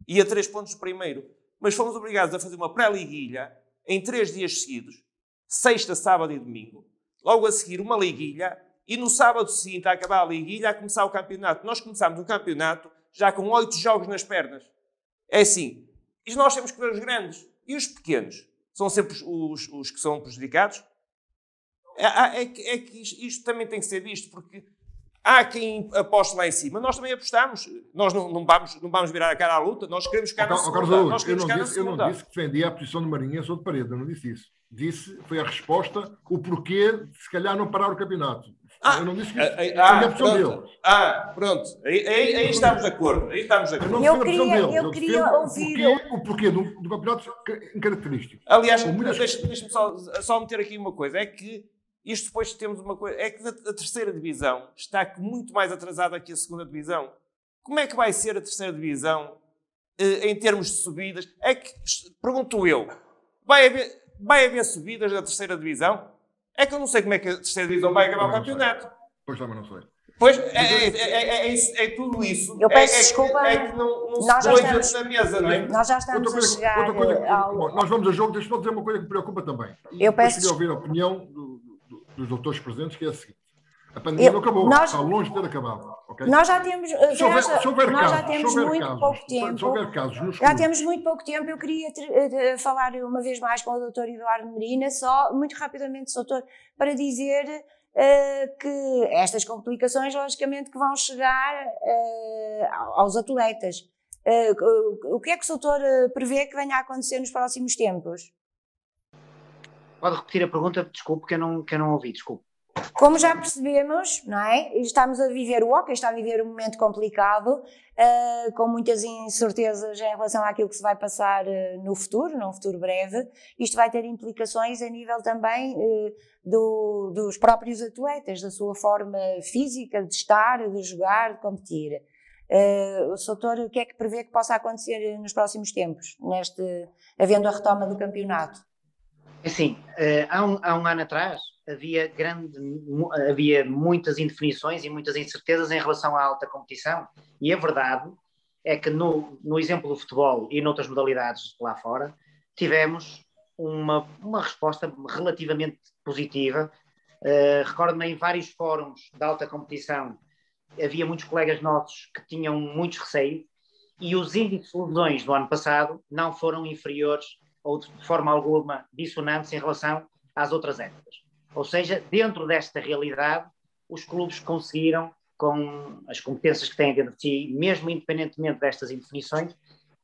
D: e a 3 pontos do primeiro. Mas fomos obrigados a fazer uma pré-liguilha em 3 dias seguidos, sexta, sábado e domingo. Logo a seguir uma liguilha, e no sábado seguinte, a acabar a liguilha, a começar o campeonato. Nós começámos o campeonato já com 8 jogos nas pernas. É assim, e nós temos que ver os grandes. E os pequenos? São sempre os que são prejudicados? É que isto também tem que ser visto, porque há quem aposte lá em cima. Nós também apostamos. Nós não vamos virar a cara à luta. Nós queremos ficar na segunda.
C: Eu não disse que defendia a posição de Maranhense ou de Parede. Eu não disse isso. Foi a resposta, o porquê de se calhar não parar o campeonato. Eu não disse que isso é a opção deles.
D: Pronto. Aí estamos de acordo.
C: Eu queria ouvir o porquê do campeonato característico.
D: Aliás, deixa-me só meter aqui uma coisa. É que isto depois temos uma coisa. É que a terceira divisão está muito mais atrasada que a segunda divisão. Como é que vai ser a terceira divisão em termos de subidas? É que, pergunto eu, vai haver subidas da terceira divisão? É que eu não sei como é que a terceira divisão vai acabar o campeonato.
C: Pois também não sei.
D: Pois, é tudo isso.
A: Eu peço desculpa.
D: É que não se põe na mesa, não é?
A: Nós já estamos a chegar
C: nós vamos a jogo, deixa-me dizer uma coisa que me preocupa também.
A: Eu peço
C: queria ouvir a opinião dos doutores presentes, que é a seguinte. A pandemia não acabou, está longe de ter acabado. Okay?
A: Nós já temos,
C: muito pouco tempo. Se houver casos nos
A: já temos muito pouco tempo. Eu queria falar uma vez mais com o Dr. Eduardo Medina, só muito rapidamente, doutor, para dizer que estas complicações, logicamente, que vão chegar aos atletas. O que é que o doutor prevê que venha a acontecer nos próximos tempos?
F: Pode repetir a pergunta, desculpe, que eu não ouvi, desculpe.
A: Como já percebemos, não é? Estamos a viver, o hóquei está a viver um momento complicado, com muitas incertezas em relação àquilo que se vai passar num futuro breve. Isto vai ter implicações a nível também dos próprios atletas, da sua forma física de estar, de jogar, de competir. O doutor, o que é que prevê que possa acontecer nos próximos tempos, havendo a retoma do campeonato?
F: Assim, há um ano atrás havia muitas indefinições e muitas incertezas em relação à alta competição, e a verdade é que no exemplo do futebol e noutras modalidades lá fora, tivemos uma resposta relativamente positiva. Recordo-me, em vários fóruns de alta competição havia muitos colegas nossos que tinham muitos receios, e os índices de lesões do ano passado não foram inferiores ou de forma alguma dissonantes em relação às outras épocas. Ou seja, dentro desta realidade, os clubes conseguiram, com as competências que têm dentro de si, mesmo independentemente destas indefinições,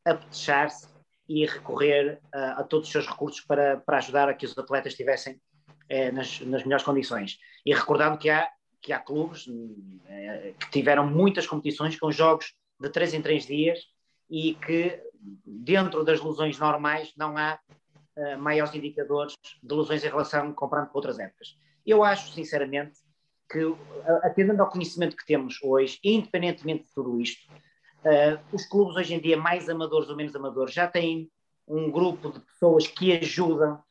F: apetechar-se e recorrer a todos os seus recursos para ajudar a que os atletas estivessem nas melhores condições. E recordando que há clubes que tiveram muitas competições com jogos de 3 em 3 dias e que, dentro das lesões normais, não há maiores indicadores de lesões em relação, comparando com outras épocas. Eu acho, sinceramente, que, atendendo ao conhecimento que temos hoje, independentemente de tudo isto, os clubes hoje em dia, mais amadores ou menos amadores, já têm um grupo de pessoas que ajudam.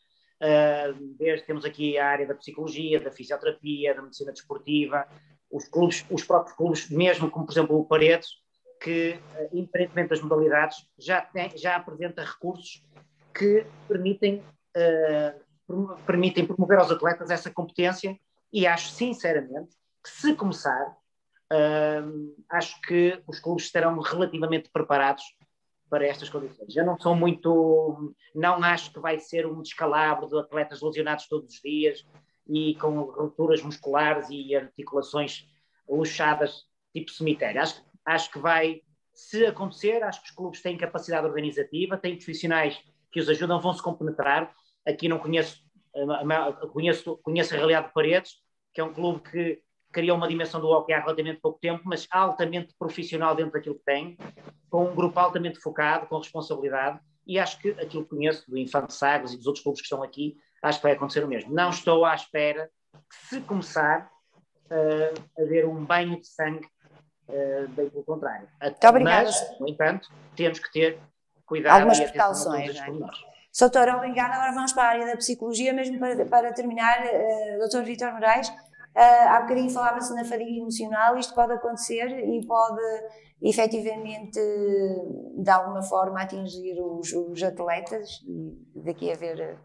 F: Temos aqui a área da psicologia, da fisioterapia, da medicina desportiva, os próprios clubes, mesmo como por exemplo o Paredes, que independentemente das modalidades já apresenta recursos que permitem promover aos atletas essa competência, e acho sinceramente que se começar, acho que os clubes estarão relativamente preparados para estas condições. Eu não acho que vai ser um descalabro de atletas lesionados todos os dias e com rupturas musculares e articulações luxadas tipo cemitério. Acho que vai, se acontecer, acho que os clubes têm capacidade organizativa, têm profissionais que os ajudam, vão se compenetrar. Aqui não conheço a realidade de Paredes, que é um clube que criou uma dimensão do hóquei há relativamente pouco tempo, mas altamente profissional dentro daquilo que tem, com um grupo altamente focado, com responsabilidade, e acho que aquilo que conheço do Infante Sagres e dos outros clubes que estão aqui, acho que vai acontecer o mesmo. Não estou à espera que, se começar a haver um banho de sangue, bem pelo contrário.
A: Muito obrigada.
F: Mas, no entanto, temos que ter cuidado
A: algumas
F: e atenção
A: precauções,
F: a todos estes pormenores.
A: Doutor, obrigada. Agora vamos para a área da psicologia, mesmo para terminar. Doutor Vítor Moraes, há bocadinho falava-se na fadiga emocional. Isto pode acontecer e pode efetivamente de alguma forma atingir os atletas e daqui a haver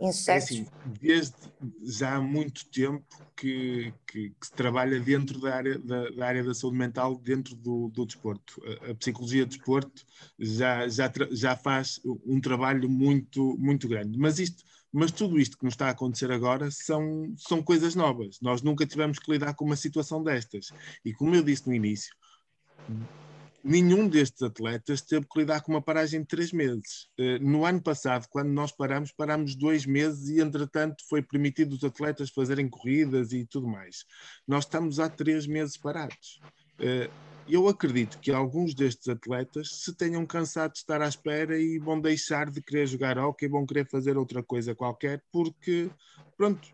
A: insucessos?
E: É assim, desde já há muito tempo que se trabalha dentro da área da saúde mental, dentro do desporto. A psicologia do desporto já faz um trabalho muito, muito grande. Mas tudo isto que nos está a acontecer agora são coisas novas. Nós nunca tivemos que lidar com uma situação destas. E como eu disse no início, nenhum destes atletas teve que lidar com uma paragem de 3 meses. No ano passado, quando nós parámos 2 meses e, entretanto, foi permitido os atletas fazerem corridas e tudo mais. Nós estamos há 3 meses parados. Eu acredito que alguns destes atletas se tenham cansado de estar à espera e vão deixar de querer jogar hóquei, vão querer fazer outra coisa qualquer, porque, pronto,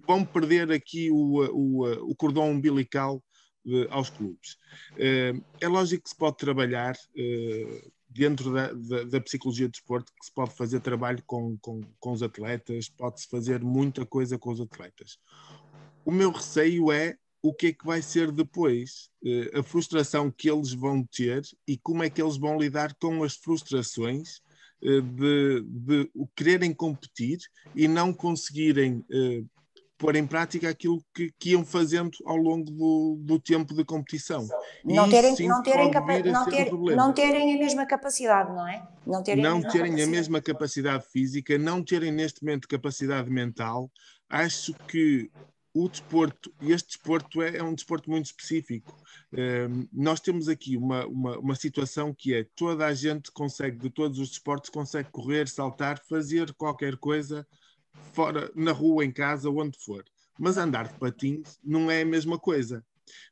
E: vão perder aqui o cordão umbilical aos clubes. É lógico que se pode trabalhar dentro da psicologia do desporto, que se pode fazer trabalho com os atletas, pode-se fazer muita coisa com os atletas. O meu receio é o que é que vai ser depois, a frustração que eles vão ter e como é que eles vão lidar com as frustrações de quererem competir e não conseguirem pôr em prática aquilo que iam fazendo ao longo do tempo de competição.
A: Não terem a mesma capacidade, não é?
E: Não terem a mesma capacidade física, não terem neste momento capacidade mental. Acho que este desporto é um desporto muito específico. Nós temos aqui uma situação que é: toda a gente consegue, de todos os desportos, consegue correr, saltar, fazer qualquer coisa fora, na rua, em casa, onde for. Mas andar de patins não é a mesma coisa.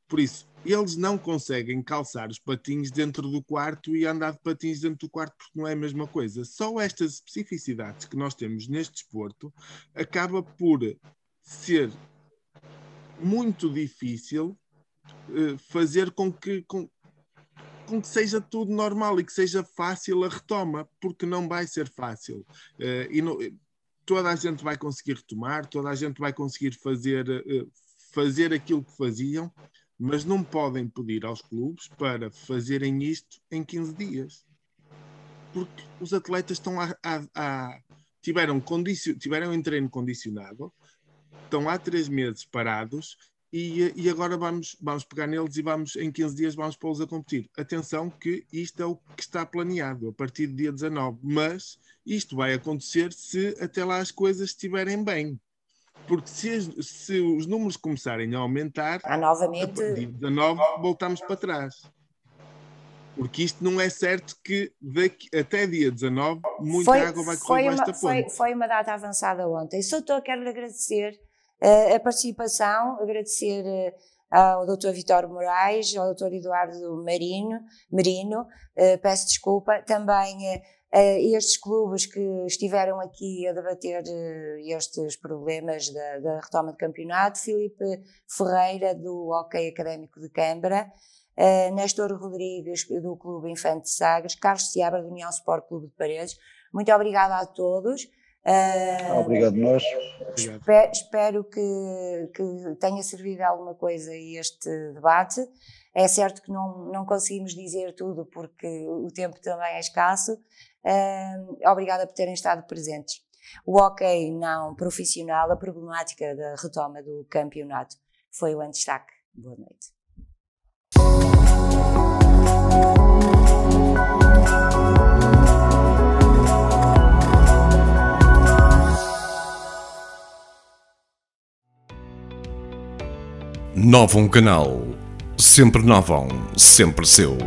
E: Por isso, eles não conseguem calçar os patins dentro do quarto e andar de patins dentro do quarto, porque não é a mesma coisa. Só estas especificidades que nós temos neste desporto acaba por ser muito difícil fazer com que seja tudo normal e que seja fácil a retoma, porque não vai ser fácil. Toda a gente vai conseguir retomar, toda a gente vai conseguir fazer aquilo que faziam, mas não podem pedir aos clubes para fazerem isto em 15 dias. Porque os atletas estão tiveram em treino condicionado, estão há 3 meses parados e agora vamos pegar neles e em 15 dias vamos pô-los a competir. Atenção que isto é o que está planeado a partir do dia 19, mas isto vai acontecer se até lá as coisas estiverem bem. Porque se os números começarem a aumentar,
A: novamente,
E: a partir de 19 voltamos para trás. Porque isto não é certo que até dia 19 muita água vai correr baixo da ponte.
A: Foi uma data avançada ontem. Doutor, quero-lhe agradecer a participação, agradecer ao Dr. Vítor Moraes, ao Dr. Eduardo Merino, peço desculpa, também estes clubes que estiveram aqui a debater estes problemas da retoma de campeonato: Filipe Ferreira, do Hockey Académico de Câmara, Néstor Rodrigues, do Clube Infante de Sagres, Carlos Seabra, do União Sport Clube de Paredes. Muito obrigada a todos.
B: Obrigado nós.
A: Espero que tenha servido alguma coisa este debate. É certo que não conseguimos dizer tudo porque o tempo também é escasso. Obrigada por terem estado presentes. O hóquei não profissional, a problemática da retoma do campeonato, foi o Em Destaque. Boa noite.
G: Novum Canal. Sempre Novum, sempre seu.